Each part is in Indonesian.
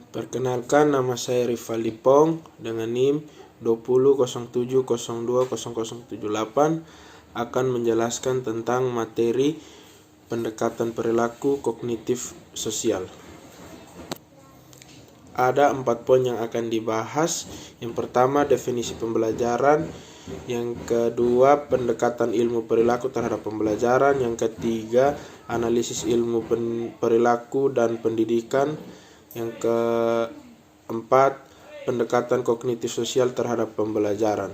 Perkenalkan, nama saya Rivaldi Pong dengan NIM 2007020078 akan menjelaskan tentang materi pendekatan perilaku kognitif sosial. Ada 4 poin yang akan dibahas. Yang pertama, definisi pembelajaran. Yang kedua, pendekatan ilmu perilaku terhadap pembelajaran. Yang ketiga, analisis ilmu perilaku dan pendidikan. Yang keempat, pendekatan kognitif sosial terhadap pembelajaran.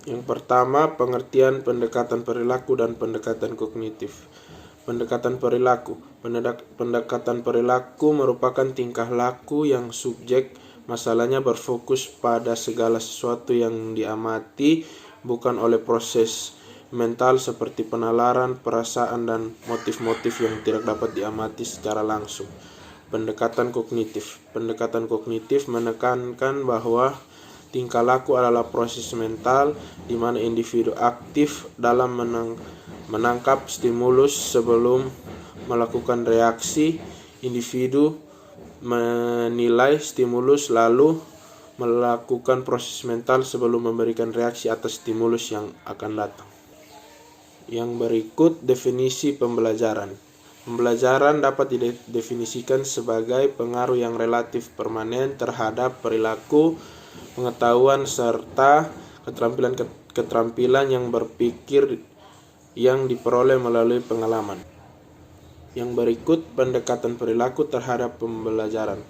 Yang pertama, pengertian pendekatan perilaku dan pendekatan kognitif. Pendekatan perilaku. Pendekatan perilaku merupakan tingkah laku yang subjek masalahnya berfokus pada segala sesuatu yang diamati, bukan oleh proses mental seperti penalaran, perasaan, dan motif-motif yang tidak dapat diamati secara langsung. Pendekatan kognitif. Pendekatan kognitif menekankan bahwa tingkah laku adalah proses mental di mana individu aktif dalam menangkap stimulus sebelum melakukan reaksi. Individu menilai stimulus lalu melakukan proses mental sebelum memberikan reaksi atas stimulus yang akan datang. Yang berikut definisi pembelajaran. Pembelajaran dapat didefinisikan sebagai pengaruh yang relatif permanen terhadap perilaku, pengetahuan, serta keterampilan yang berpikir yang diperoleh melalui pengalaman. Yang berikut pendekatan perilaku terhadap pembelajaran.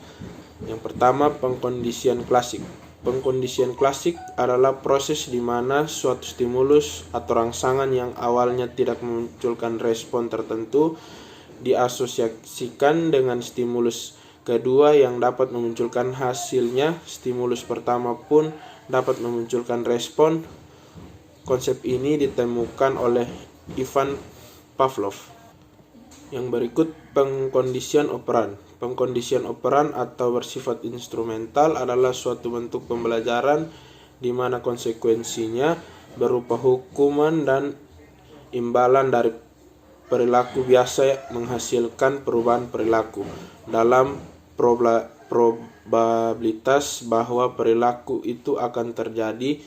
Yang pertama, pengkondisian klasik. Pengkondisian klasik adalah proses di mana suatu stimulus atau rangsangan yang awalnya tidak memunculkan respon tertentu diasosiasikan dengan stimulus kedua yang dapat memunculkan hasilnya. Stimulus pertama pun dapat memunculkan respon. Konsep ini ditemukan oleh Ivan Pavlov. Yang berikut, pengkondisian operan. Pengkondisian operan atau bersifat instrumental adalah suatu bentuk pembelajaran di mana konsekuensinya berupa hukuman dan imbalan dari perilaku biasa menghasilkan perubahan perilaku. Dalam probabilitas bahwa perilaku itu akan terjadi,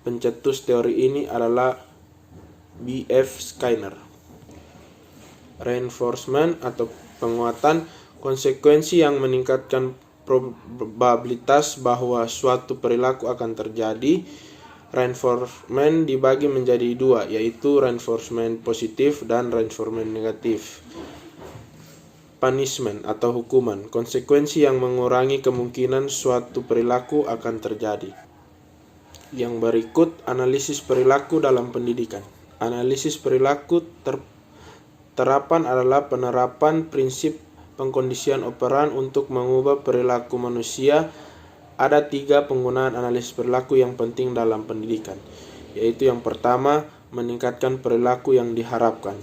pencetus teori ini adalah B.F. Skinner. Reinforcement atau penguatan. Konsekuensi yang meningkatkan probabilitas bahwa suatu perilaku akan terjadi. Reinforcement dibagi menjadi 2, yaitu reinforcement positif dan reinforcement negatif. Punishment atau hukuman. Konsekuensi yang mengurangi kemungkinan suatu perilaku akan terjadi. Yang berikut, analisis perilaku dalam pendidikan. Analisis perilaku terapan adalah penerapan prinsip pengkondisian operan untuk mengubah perilaku manusia. Ada 3 penggunaan analisis perilaku yang penting dalam pendidikan, yaitu yang pertama, meningkatkan perilaku yang diharapkan.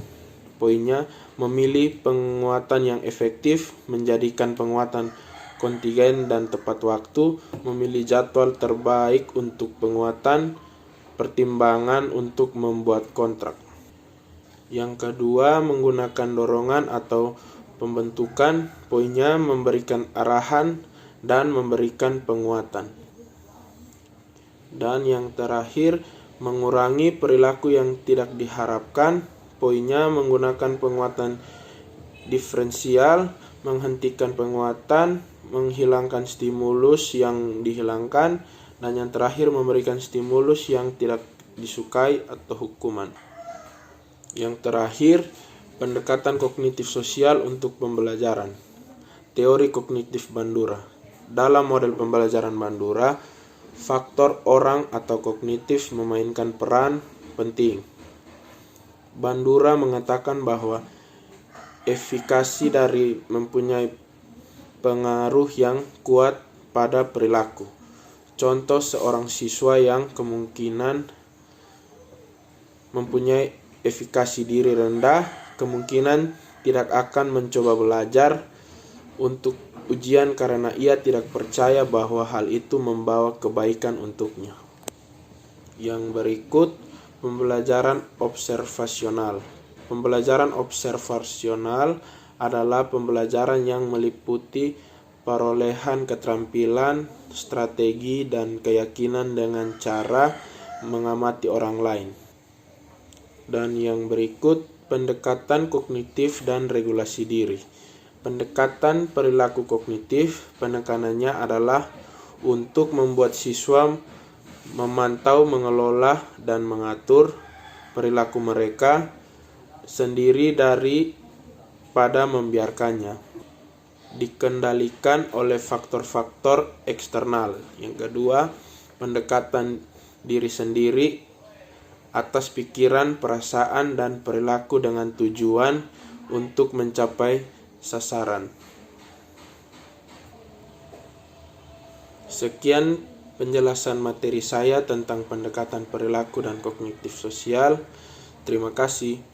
Poinnya, memilih penguatan yang efektif, menjadikan penguatan kontingen dan tepat waktu, memilih jadwal terbaik untuk penguatan, pertimbangan untuk membuat kontrak. Yang kedua, menggunakan dorongan atau pembentukan. Poinnya, memberikan arahan dan memberikan penguatan. Dan yang terakhir, mengurangi perilaku yang tidak diharapkan. Poinnya, menggunakan penguatan diferensial, menghentikan penguatan, menghilangkan stimulus yang dihilangkan, dan yang terakhir, memberikan stimulus yang tidak disukai atau hukuman. Yang terakhir, pendekatan kognitif sosial untuk pembelajaran. Teori kognitif Bandura. Dalam model pembelajaran Bandura, faktor orang atau kognitif memainkan peran penting. Bandura mengatakan bahwa efikasi dari mempunyai pengaruh yang kuat pada perilaku. Contoh, seorang siswa yang kemungkinan mempunyai efikasi diri rendah, kemungkinan tidak akan mencoba belajar untuk ujian karena ia tidak percaya bahwa hal itu membawa kebaikan untuknya. Yang berikut, pembelajaran observasional. Pembelajaran observasional adalah pembelajaran yang meliputi perolehan keterampilan, strategi, dan keyakinan dengan cara mengamati orang lain. Dan yang berikut, pendekatan kognitif dan regulasi diri. Pendekatan perilaku kognitif, penekanannya adalah untuk membuat siswa memantau, mengelola, dan mengatur perilaku mereka sendiri daripada membiarkannya dikendalikan oleh faktor-faktor eksternal. Yang kedua, pendekatan diri sendiri atas pikiran, perasaan, dan perilaku dengan tujuan untuk mencapai sasaran. Sekian penjelasan materi saya tentang pendekatan perilaku dan kognitif sosial. Terima kasih.